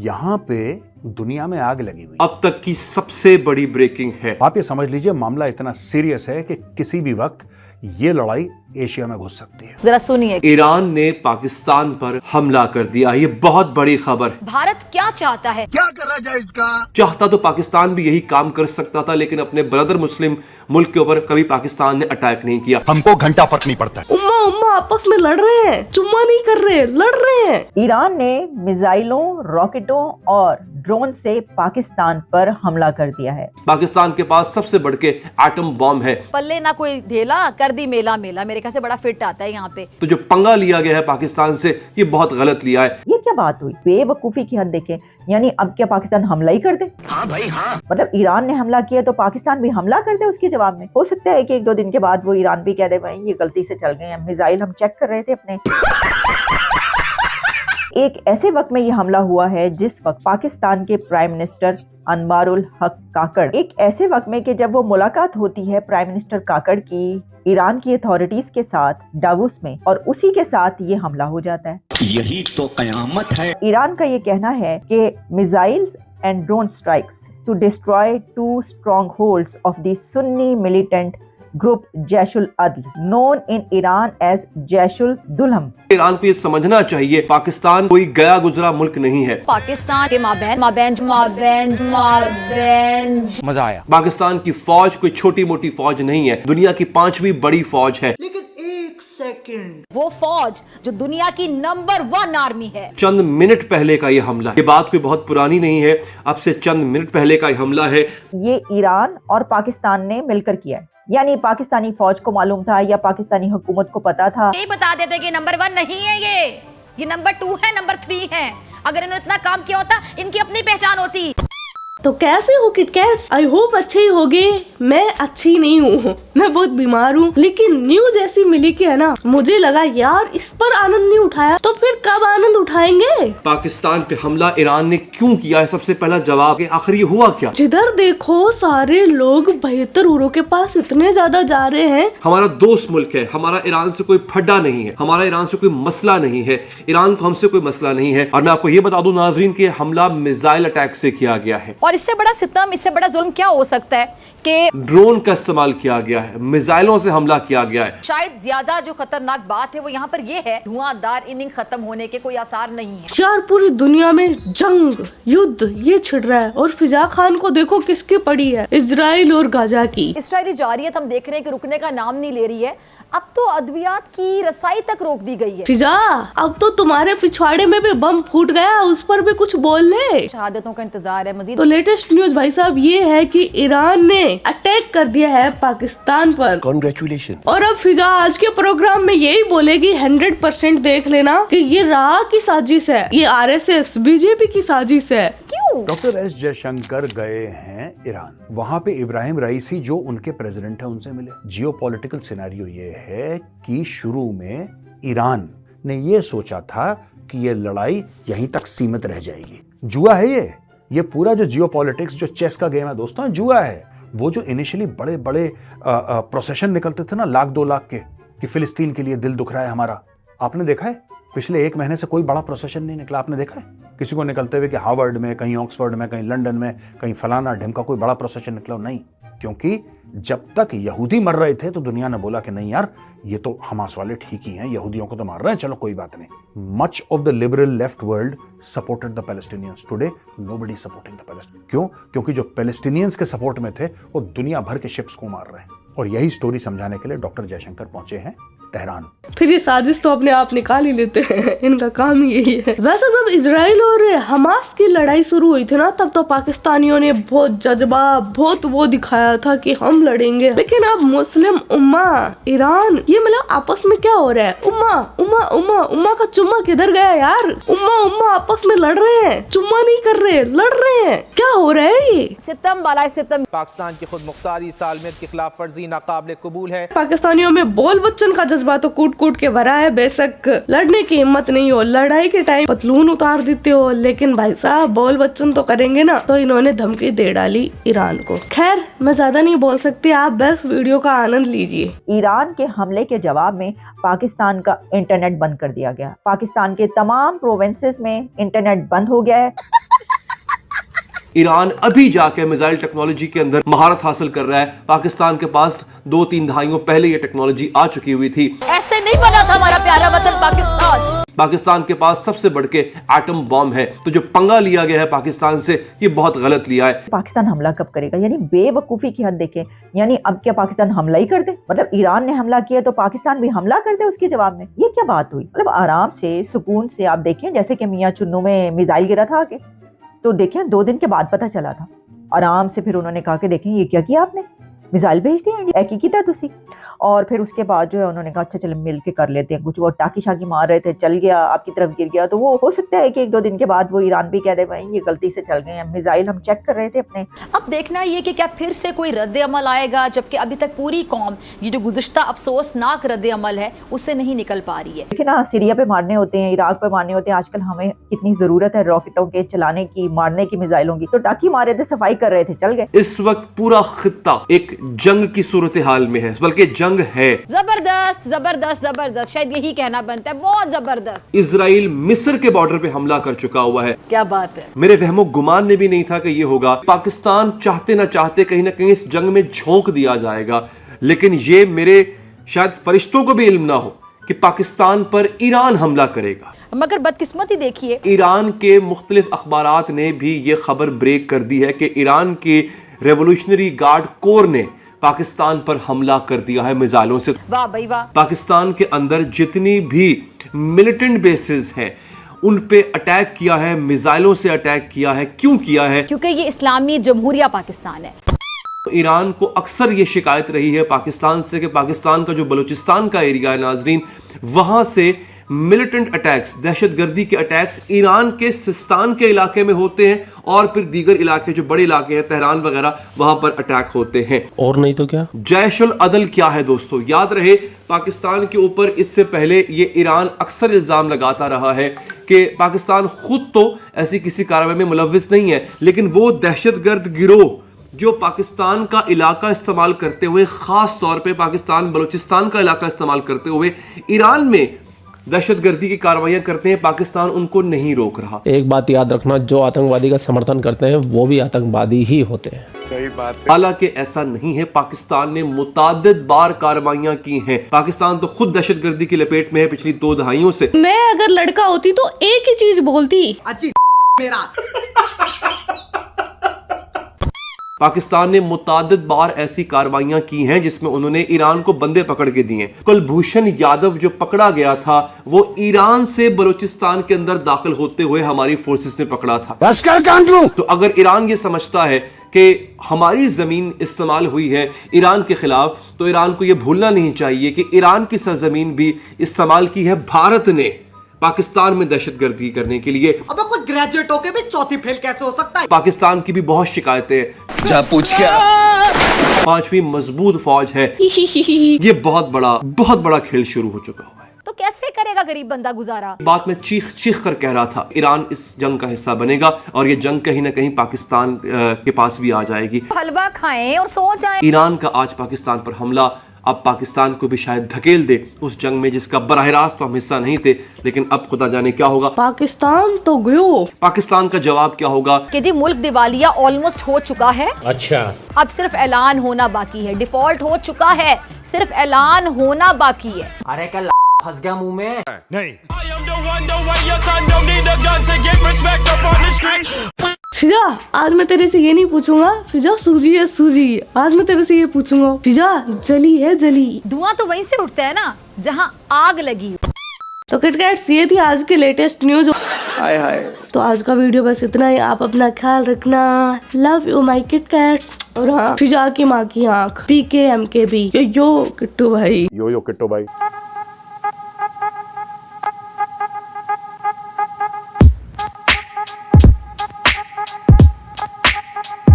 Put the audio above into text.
यहाँ पे दुनिया में आग लगी हुई। अब तक की सबसे बड़ी ब्रेकिंग है। आप ये समझ लीजिए मामला इतना सीरियस है कि किसी भी वक्त ये लड़ाई एशिया में घुस सकती है। जरा सुनिए। ईरान ने पाकिस्तान पर हमला कर दिया। ये बहुत बड़ी खबर है। भारत क्या चाहता है? क्या करा जाए इसका? चाहता तो पाकिस्तान भी यही काम कर सकता था, लेकिन अपने ब्रदर मुस्लिम मुल्क के ऊपर कभी पाकिस्तान ने अटैक नहीं किया। हमको घंटा फर्क नहीं पड़ता। उम्मा उम्मा आपस में लड़ रहे हैं, चुम्मा नहीं कर रहे, लड़ रहे हैं। ईरान ने मिसाइलों, रॉकेटों और ड्रोन से पाकिस्तान पर हमला कर दिया है। पाकिस्तान के पास सबसे बढ़ के एटम बॉम्ब है। पल्ले ना कोई ढेला कर दी मेला मेला, मेरे ख्याल से बड़ा फिट आता है यहाँ पे। तो जो पंगा लिया गया है पाकिस्तान से, ये बहुत गलत लिया है। ये क्या बात हुई? बेवकूफी की हद देखें। यानी अब क्या पाकिस्तान हमला ही कर दे? हाँ भाई हाँ। मतलब ईरान ने हमला किया तो पाकिस्तान भी हमला कर दे उसके जवाब में। हो सकता है कि एक दो दिन के बाद वो ईरान भी कह दे भाई ये गलती से चल गए हैं, मिसाइल हम चेक कर रहे थे अपने। एक ऐसे वक्त में ये हमला हुआ है जिस वक्त पाकिस्तान के प्राइम मिनिस्टर अनवारुल हक काकड़, एक ऐसे वक्त में कि जब वो मुलाकात होती है प्राइम मिनिस्टर काकड़ की ईरान की अथॉरिटीज के साथ डावोस में, और उसी के साथ ये हमला हो जाता है। यही तो कयामत है। ईरान का ये कहना है कि missiles and drone strikes to destroy 2 strongholds of the Sunni militant group Jaish ul Adl, known in Iran as Jaish ul Dhulm. Iran को ये समझना चाहिए पाकिस्तान कोई गया गुजरा मुल्क नहीं है। पाकिस्तान के माबैन मजा आया। पाकिस्तान की फौज कोई छोटी मोटी फौज नहीं है, दुनिया की 5वीं बड़ी फौज है। वो फौज जो दुनिया की नंबर 1 आर्मी है। चंद मिनट पहले का ये हमला, ये बात कोई बहुत पुरानी नहीं है, अब से चंद मिनट पहले का ये हमला है। ये ईरान और पाकिस्तान ने मिलकर किया है। यानी पाकिस्तानी फौज को मालूम था या पाकिस्तानी हुकूमत को पता था। ये बता देते कि नंबर 1 नहीं है, ये नंबर 2 है, नंबर 3 है। अगर इन्होंने इतना काम किया होता, इनकी अपनी पहचान होती। तो कैसे हो किटकैट्स? आई होप अच्छे ही होगे। मैं अच्छी नहीं हूँ, मैं बहुत बीमार हूँ, लेकिन न्यूज ऐसी मिली कि है ना, मुझे लगा यार इस पर आनंद नहीं उठाया तो फिर कब आनंद उठाएंगे। पाकिस्तान पे हमला ईरान ने क्यों किया है, सबसे पहला जवाब। आखिर ये हुआ क्या? जिधर देखो सारे लोग बेहतर उरों के पास इतने ज्यादा जा रहे हैं। हमारा दोस्त मुल्क है, हमारा ईरान से कोई फड्डा नहीं है, हमारा ईरान से कोई मसला नहीं है, ईरान को हमसे कोई मसला नहीं है। और मैं आपको ये बता दूं नाजरीन कि हमला मिसाइल अटैक से किया गया है। और इससे बड़ा सितम, इससे बड़ा जुल्म क्या हो सकता है कि ड्रोन का इस्तेमाल किया गया है, मिसाइलों से हमला किया गया है। शायद ज्यादा जो खतरनाक बात है वो यहाँ पर ये है, धुआंधार इनिंग खत्म होने के कोई आसार नहीं है। यार पूरी दुनिया में जंग युद्ध ये छिड़ रहा है, और फिजा खान को देखो किसकी पड़ी है, इजराइल और गाजा की। इसराइली जारियत हम देख रहे हैं कि रुकने का नाम नहीं ले रही है। अब तो अद्वियात की रसाई तक रोक दी गई है। फिजा अब तो तुम्हारे पिछवाड़े में भी बम फूट गया, उस पर भी कुछ बोल ले। शहादतों का इंतजार है मजीद। तो लेटेस्ट न्यूज भाई साहब ये है कि ईरान ने अटैक कर दिया है पाकिस्तान पर। Congratulations। और अब फिजा आज के प्रोग्राम में यही बोलेगी 100% देख लेना कि ये राह की साजिश है, ये RSS बीजेपी की साजिश है। क्यों? डॉक्टर एस जयशंकर गए हैं ईरान। वहां पे इब्राहिम राइसी जो उनके प्रेसिडेंट है उनसे मिले। जियोपॉलिटिकल सिनेरियो ये है कि शुरू में ईरान ने ये सोचा था कि ये लड़ाई यहीं तक सीमित रह जाएगी। जुआ है ये पूरा जो जियोपॉलिटिक्स, जो चेस का गेम है दोस्तों, जुआ है। वो जो इनिशियली बड़े बड़े प्रोसेशन निकलते थे ना, 1-2 लाख के, कि फिलिस्तीन के लिए दिल दुख रहा है हमारा, आपने देखा है? पिछले 1 महीने से कोई बड़ा प्रोसेशन नहीं निकला, आपने देखा है किसी को निकलते हुए कि हार्वर्ड में, कहीं ऑक्सफोर्ड में, कहीं लंदन में, कहीं फलाना ढिमका कोई बड़ा प्रोसेशन निकला? नहीं, क्योंकि जब तक यहूदी मर रहे थे तो दुनिया ने बोला कि नहीं यार ये तो हमास वाले ठीक ही हैं, यहूदियों को तो मार रहे हैं, चलो कोई बात नहीं। Much of the liberal left world supported the Palestinians. Today nobody supporting the Palestinians. क्यों? क्योंकि जो पैलेस्टीनियंस के सपोर्ट में थे वो दुनिया भर के शिप्स को मार रहे हैं। और यही स्टोरी समझाने के लिए डॉक्टर जयशंकर पहुंचे हैं तेहरान। फिर ये साजिश तो अपने आप निकाल ही लेते हैं, इनका काम ही यही है। वैसे जब इजराइल और हमास की लड़ाई शुरू हुई थी ना, तब तो पाकिस्तानियों ने बहुत जज्बा, बहुत वो दिखाया था कि हम लड़ेंगे। लेकिन अब मुस्लिम उम्मा, ईरान, ये मतलब आपस में क्या हो रहा है? उम्मा उम्मा उम्मा उम्मा का चुम्मा किधर गया यार? उम्मा उम्मा आपस में लड़ रहे हैं, चुम्मा नहीं कर रहे, लड़ रहे हैं। क्या हो रहा है ये? सितम बाला सितम। पाकिस्तान की खुद मुख्तारी सालमियत की खिलाफ वर्जी नाकाबिल कबूल है। पाकिस्तानियों में बोल बच्चन का जज्बा तो कूट कूट के भरा है। बेशक लड़ने की हिम्मत नहीं हो, लड़ाई के टाइम पतलून उतार देते हो, लेकिन भाई साहब बोल बच्चन तो करेंगे ना। तो इन्होंने धमकी दे डाली ईरान को। खैर मैं ज्यादा नहीं बोल सकती, आप बस वीडियो का आनंद लीजिए। ईरान के हमले के जवाब में पाकिस्तान का इंटरनेट बंद कर दिया गया। पाकिस्तान के तमाम प्रोविंसेस में इंटरनेट बंद हो गया है। ईरान अभी जाके मिसाइल टेक्नोलॉजी के अंदर महारत हासिल कर रहा है। पाकिस्तान के पास 2-3 दहाइयों पहले ये टेक्नोलॉजी आ चुकी हुई थी। ऐसे नहीं बना था हमारा प्यारा वतन पाकिस्तान। पाकिस्तान के पास सबसे बढ़ के एटम बॉम्ब है, तो जो पंगा लिया गया है पाकिस्तान से, ये बहुत गलत लिया है। पाकिस्तान हमला कब करेगा? यानी बेवकूफी की हद देखें। यानी अब क्या पाकिस्तान हमला ही कर दे? मतलब ईरान ने हमला किया तो पाकिस्तान भी हमला कर दे उसके जवाब में? ये क्या बात हुई? मतलब आराम से सुकून से आप देखें, जैसे कि मियां चुन्नू में मिसाइल गिरा था आगे, तो देखें 2 दिन के बाद पता चला था। आराम से फिर उन्होंने कहा कि देखें ये क्या किया आपने, मिसाइल भेज दी इंडिया की था तुसी। और फिर उसके बाद जो है उन्होंने कहा अच्छा चलो मिल के कर लेते हैं कुछ। वो टाकी शाकी मार रहे थे, चल गया आपकी तरफ गिर गया, तो वो हो सकता है कि 1-2 दिन के बाद वो ईरान भी कह दे भाई ये गलती से चल गए हैं, मिसाइल हम चेक कर रहे थे अपने। अब देखना ये कि क्या फिर से कोई रद्द अमल आएगा, जबकि अभी तक पूरी कौम ये जो गुज़िश्ता अफसोसनाक रद्द अमल है उससे नहीं निकल पा रही है। देखिए ना, सीरिया पे मारने होते हैं, इराक पे मारने होते हैं, आजकल हमें कितनी जरूरत है रॉकेटों के चलाने की, मारने की, मिसाइलों की। तो टाकी मारे थे, सफाई कर रहे थे, चल गए। इस वक्त पूरा खित्ता एक जंग की सूरत हाल में है, बल्कि जंग है। जबरदस्त जबरदस्त जबरदस्त, शायद यही कहना बनता है, बहुत जबरदस्त। इजराइल मिस्र के बॉर्डर पे हमला कर चुका हुआ है। क्या बात है। मेरे वहमो गुमान में भी नहीं था कि ये होगा। पाकिस्तान चाहते ना चाहते कहीं ना कहीं इस जंग में झोंक दिया जाएगा, लेकिन ये मेरे शायद फरिश्तों को भी इल्म ना हो कि पाकिस्तान पर ईरान हमला करेगा। मगर बदकिस्मती देखिए, ईरान के मुख्तलिफ अखबारात ने भी ये खबर ब्रेक कर दी है कि ईरान के रेवोल्यूशनरी गार्ड कोर ने पाकिस्तान पर हमला कर दिया है मिसाइलों से। वाह भाई वाह। पाकिस्तान के अंदर जितनी भी मिलिटेंट बेसिस हैं उन पे अटैक किया है, मिसाइलों से अटैक किया है। क्यों किया है? क्योंकि ये इस्लामी जमहूरिया पाकिस्तान है। ईरान को अक्सर ये शिकायत रही है पाकिस्तान से कि पाकिस्तान का जो बलूचिस्तान का एरिया है नाजरीन, वहां से मिलिटेंट अटैक्स, दहशतगर्दी के अटैक्स ईरान के सिस्तान के इलाके में होते हैं और फिर दीगर इलाके जो बड़े इलाके हैं तेहरान वगैरह, वहां पर अटैक होते हैं। और नहीं तो क्या। जैशुल अदल क्या है दोस्तों? याद रहे पाकिस्तान के ऊपर इससे पहले ये ईरान अक्सर इल्जाम लगाता रहा है कि पाकिस्तान खुद तो ऐसी किसी कार्रवाई में मुलव्विस नहीं है, लेकिन वो दहशतगर्द गिरोह जो पाकिस्तान का इलाका इस्तेमाल करते हुए, खास तौर पे पाकिस्तान बलूचिस्तान का इलाका इस्तेमाल करते हुए ईरान में दहशतगर्दी की कार्रवाइयां करते हैं, पाकिस्तान उनको नहीं रोक रहा। एक बात याद रखना, जो आतंकवादी का समर्थन करते हैं वो भी आतंकवादी ही होते हैं। सही बात है। हालांकि ऐसा नहीं है, पाकिस्तान ने मुताद्दिद बार कार्रवाइयां की हैं। पाकिस्तान तो खुद दहशतगर्दी की लपेट में है पिछली 2 दहाइयों से। मैं अगर लड़का होती तो एक ही चीज बोलती, पाकिस्तान ने मुताद्दिद बार ऐसी कार्रवाइयां की हैं जिसमें उन्होंने ईरान को बंदे पकड़ के दिए। कुलभूषण यादव जो पकड़ा गया था वो ईरान से बलूचिस्तान के अंदर दाखिल होते हुए हमारी फोर्सेस ने पकड़ा था। बस कर कांटू। तो अगर ईरान ये समझता है कि हमारी जमीन इस्तेमाल हुई है ईरान के खिलाफ, तो ईरान को यह भूलना नहीं चाहिए कि ईरान की सरजमीन भी इस्तेमाल की है भारत ने पाकिस्तान में दहशतगर्दी करने के लिए। अबे कोई ग्रेजुएट होके भी चौथी फेल कैसे हो सकता है? पाकिस्तान की भी बहुत शिकायतें हैं। जा पूछ क्या? 5वीं मजबूत फौज है। ये बहुत बड़ा खेल शुरू हो चुका हुआ है। तो कैसे करेगा गरीब बंदा गुजारा? बात में चीख चीख कर कह रहा था, ईरान इस जंग का हिस्सा बनेगा और ये जंग कहीं ना कहीं पाकिस्तान के पास भी आ जाएगी। हलवा खाएं और सो जाएं। ईरान का आज पाकिस्तान पर हमला अब पाकिस्तान को भी शायद धकेल दे उस जंग में जिसका बराह रास्त तो हम हिस्सा नहीं थे, लेकिन अब खुदा जाने क्या होगा। पाकिस्तान तो गयो। पाकिस्तान का जवाब क्या होगा कि जी मुल्क दिवालिया ऑलमोस्ट हो चुका है। अच्छा, अब सिर्फ ऐलान होना बाकी है। डिफॉल्ट हो चुका है, सिर्फ ऐलान होना बाकी है। अरे कल फंस गया मुंह में। नहीं। फिजा, आज मैं तेरे से ये नहीं पूछूंगा फिजा सूजी है सूजी, आज मैं तेरे से ये पूछूंगा फिजा जली है जली। धुआं तो वहीं से उठता है ना जहां आग लगी। तो किटकैट्स, ये थी आज की लेटेस्ट न्यूज। हाय हाय। तो आज का वीडियो बस इतना ही। आप अपना ख्याल रखना। Love you my KitKats. और हाँ, फिजा की माँ की आँख, PKMKB। यो किट्टू भाई। यो किट्टू भाई।